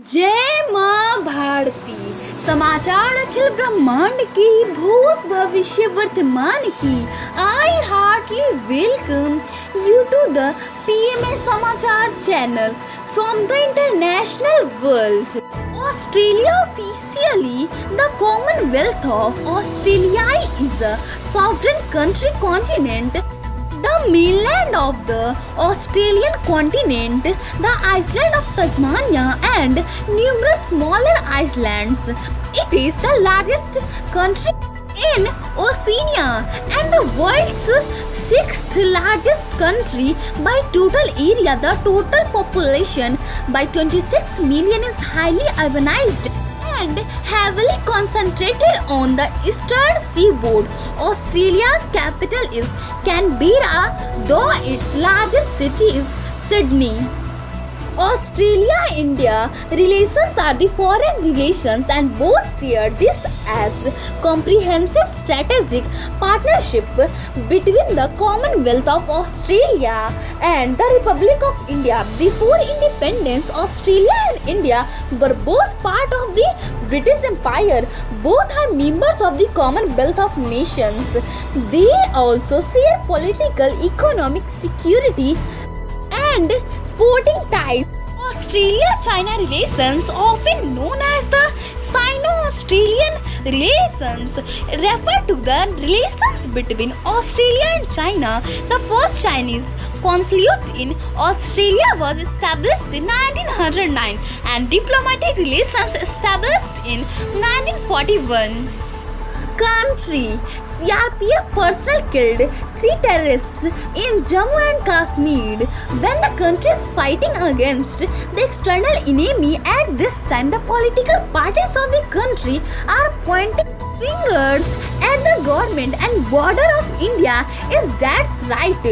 जय माँ भारती। समाचार अखिल ब्रह्मांड की, भूत भविष्य वर्तमान की। I heartly welcome you to the PMA समाचार चैनल from the international world. Australia officially the Commonwealth of Australia is a sovereign country continent. The mainland of the Australian continent, the island of Tasmania and numerous smaller islands. It is the largest country in Oceania and the world's sixth largest country by total area. The total population by 26 million is highly urbanized and heavily concentrated on the eastern seaboard. Australia's capital is Canberra, though its largest city is Sydney. Australia-India relations are the foreign relations and both share this as comprehensive strategic partnership between the Commonwealth of Australia and the Republic of India. Before independence, Australia and India were both part of the British Empire. Both are members of the Commonwealth of Nations. They also share political, economic, security and sporting ties. Australia-China relations, often known as the Sino-Australian relations, refer to the relations between Australia and China. The first Chinese consulate in Australia was established in 1909 and diplomatic relations established in 1941. Country. CRPF personnel killed 3 terrorists in Jammu and Kashmir when the country is fighting against the external enemy. At this time, the political parties of the country are pointing fingers at the government and border of India. Is that right?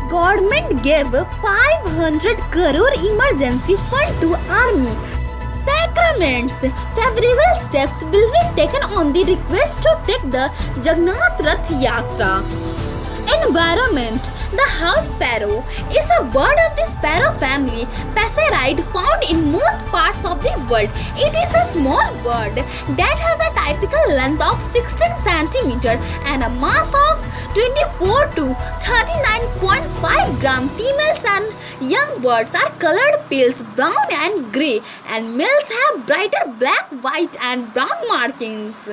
Government gave 500 crore emergency fund to army. Sacraments. Favorable steps will be taken on the request to take the Jagannath Rath Yatra. Environment. The house sparrow is a bird of the sparrow family, Passeride, found in most parts of the world. It is a small bird that has a typical length of 16 cm and a mass of 24 to 39.5 gram. Females and young birds are colored pale brown and grey, and males have brighter black, white and brown markings.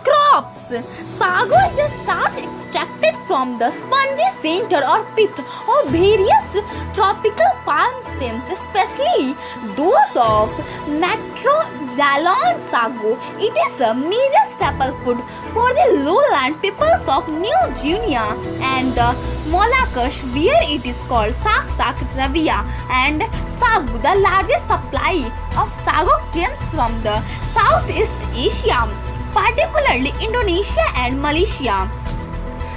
Crops. Sago is a starch extracted from the spongy center or pith of various tropical palm stems, especially those of Metrojalon sago. It is a major staple food for the lowland peoples of New Guinea and the Moluccas, where it is called sak ravia and sagu. The largest supply of sago comes from the Southeast Asia, particularly Indonesia and Malaysia.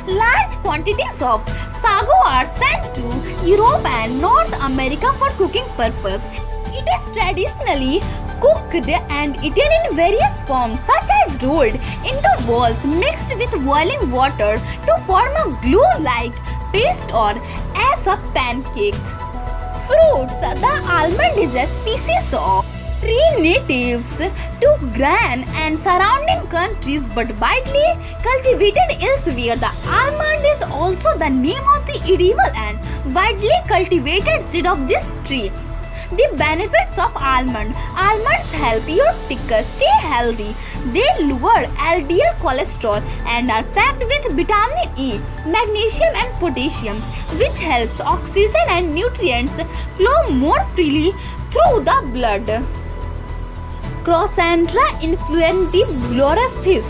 Large quantities of sago are sent to Europe and North America for cooking purpose. It is traditionally cooked and eaten in various forms, such as rolled into balls mixed with boiling water to form a glue-like paste or as a pancake. Fruits. The almond is a species of tree natives to Gran and surrounding countries but widely cultivated elsewhere. The almond is also the name of the edible and widely cultivated seed of this tree. The benefits of almonds help your ticker stay healthy. They lower LDL cholesterol and are packed with vitamin E, magnesium and potassium, which helps oxygen and nutrients flow more freely through the blood. Crossandra influendiblorifis,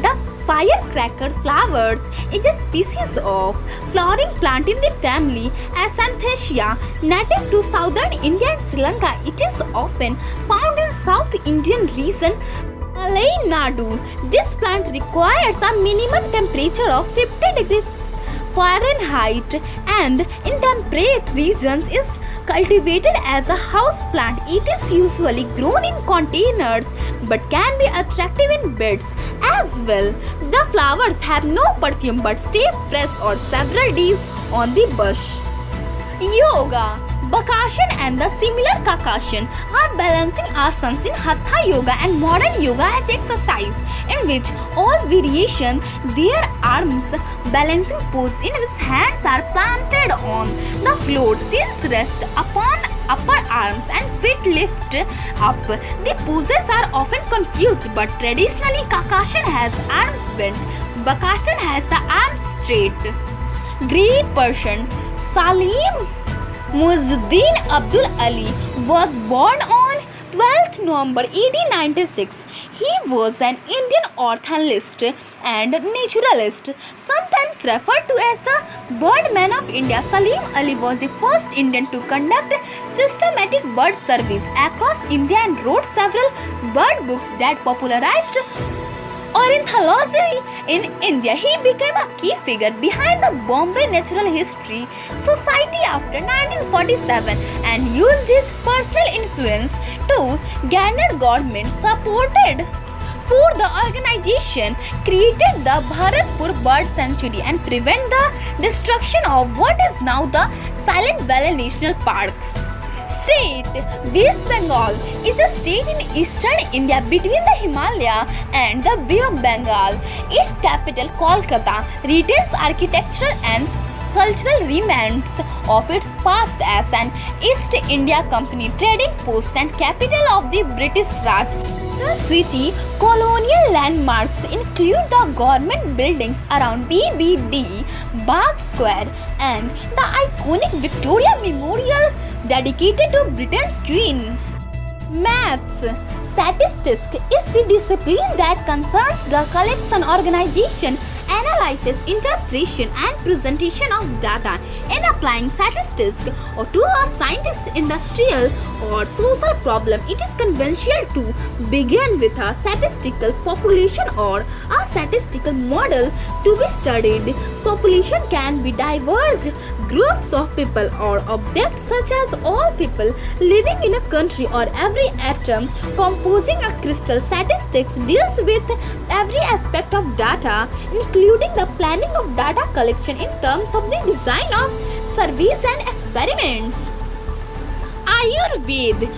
the firecracker flowers, is a species of flowering plant in the family Acanthaceae, native to southern India and Sri Lanka. It is often found in South Indian region, Tamil Nadu. This plant requires a minimum temperature of 50 degrees Fahrenheit and in temperate regions is cultivated as a house plant. It is usually grown in containers but can be attractive in beds as well. The flowers have no perfume but stay fresh for several days on the bush. Yoga. Bakashan and the similar Kakashan are balancing asanas in Hatha Yoga and modern yoga as exercise, in which all variation their arms balancing pose in which hands are planted on the floor, since rest upon upper arms and feet lift up. The poses are often confused, but traditionally Kakashan has arms bent, Bakashan has the arms straight. Great Persian Salim Muizzuddin Abdul Ali was born on 12th November 1896. He was an Indian ornithologist and naturalist, sometimes referred to as the Birdman of India. Salim Ali was the first Indian to conduct systematic bird surveys across India and wrote several bird books that popularized ornithology in India. He became a key figure behind the Bombay Natural History Society after 1947 and used his personal influence to garner government support for the organization, created the Bharatpur Bird Sanctuary and prevent the destruction of what is now the Silent Valley National Park. State West Bengal is a state in eastern India between the Himalaya and the Bay of Bengal. Its capital, Kolkata, retains architectural and cultural remnants of its past as an East India Company trading post and capital of the British Raj. The city colonial landmarks include the government buildings around BBD, Bagh Square, and the iconic Victoria Memorial dedicated to Britain's Queen. Maths. Statistics is the discipline that concerns the collection, organization, analysis, interpretation, and presentation of data. In applying statistics to a scientist's industrial or social problem, it is conventional to begin with a statistical population or a statistical model to be studied. Population can be diverse groups of people or objects, such as all people living in a country or every atom composing a crystal. Statistics deals with every aspect of data, including the planning of data collection in terms of the design of surveys and experiments. Ayurveda.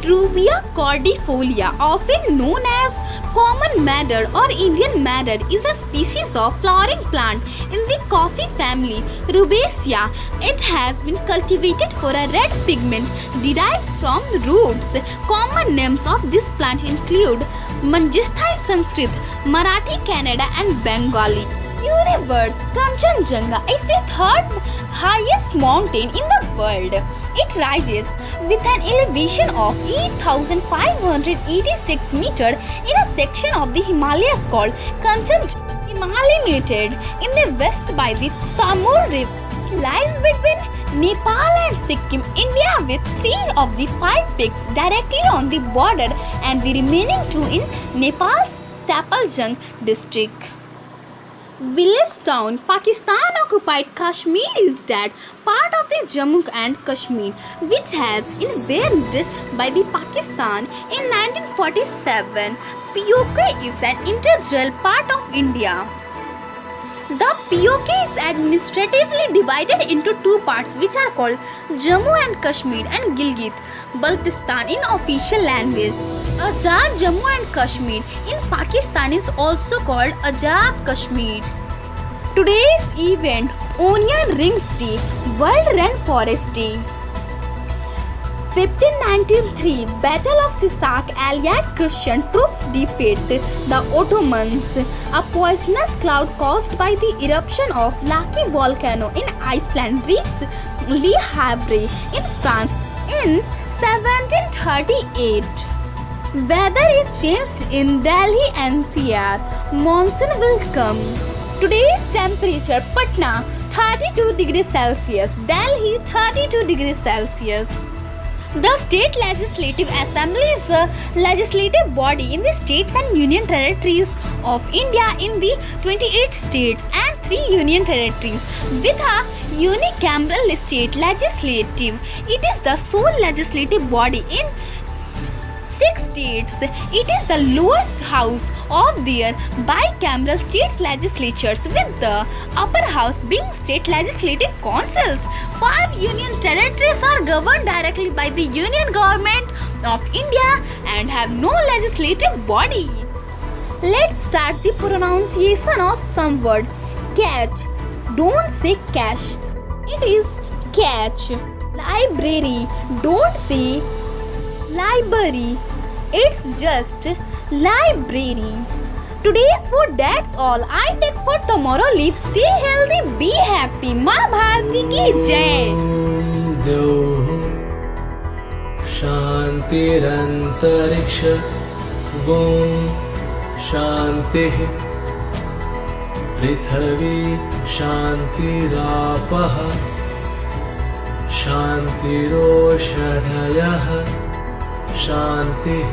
Rubia cordifolia, often known as common madder or Indian madder, is a species of flowering plant in the coffee family, Rubiaceae. It has been cultivated for a red pigment derived from the roots. Common names of this plant include Manjistha in Sanskrit, Marathi, Kannada, and Bengali. Universe. Kanchenjunga is the third highest mountain in the world. It rises with an elevation of 8,586 meters in a section of the Himalayas called Kanchenjunga. Emanated in the west by the Tamur River. It lies between Nepal and Sikkim, India, with 3 of the 5 peaks directly on the border and the remaining 2 in Nepal's Tapaljung district. Village town. Pakistan occupied Kashmir is that part of the Jammu and Kashmir which has invaded by the Pakistan in 1947. POK is an integral part of India. The POK is administratively divided into 2 parts which are called Jammu and Kashmir and Gilgit-Baltistan in official language. Azad Jammu and Kashmir in Pakistan is also called Azad Kashmir. Today's event: Onion Rings Day, World Rainforest Day. 1593 Battle of Sisak, Allied Christian troops defeat the Ottomans. A poisonous cloud caused by the eruption of Laki volcano in Iceland reached Le Havre in France in 1738. Weather is changed in Delhi NCR. Monsoon will come. Today's temperature: Patna 32 degrees Celsius, Delhi 32 degrees Celsius. The State Legislative Assembly is a legislative body in the states and union territories of India in the 28 states and 3 union territories with a unicameral state legislative. It is the sole legislative body in 6 states. It is the lowest house of their bicameral state legislatures, with the upper house being state legislative councils. 5 union territories are governed directly by the Union Government of India and have no legislative body. Let's start the pronunciation of some word. Catch. Don't say cash. It is catch. Library. Don't say library. It's just library. Today's food, that's all. I take for tomorrow leave. Stay healthy, be happy. माँ भारती की जय. द्यौः शान्तिरन्तरिक्ष ॐ शान्तिः पृथिवी शान्तिरापः शान्तिरोषधयः शान्तिः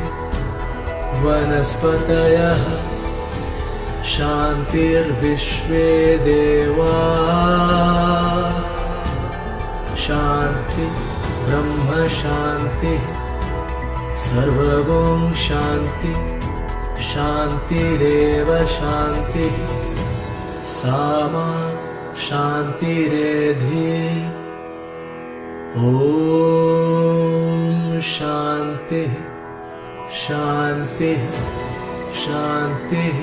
वनस्पतयः शान्तिर्विश्वे देवा शान्ति ब्रह्म शान्तिः सर्वगुण शान्ति शान्तिरेव शान्तिः सामा शान्तिरेधि ॐ शान्तिः शान्तिः शान्तिः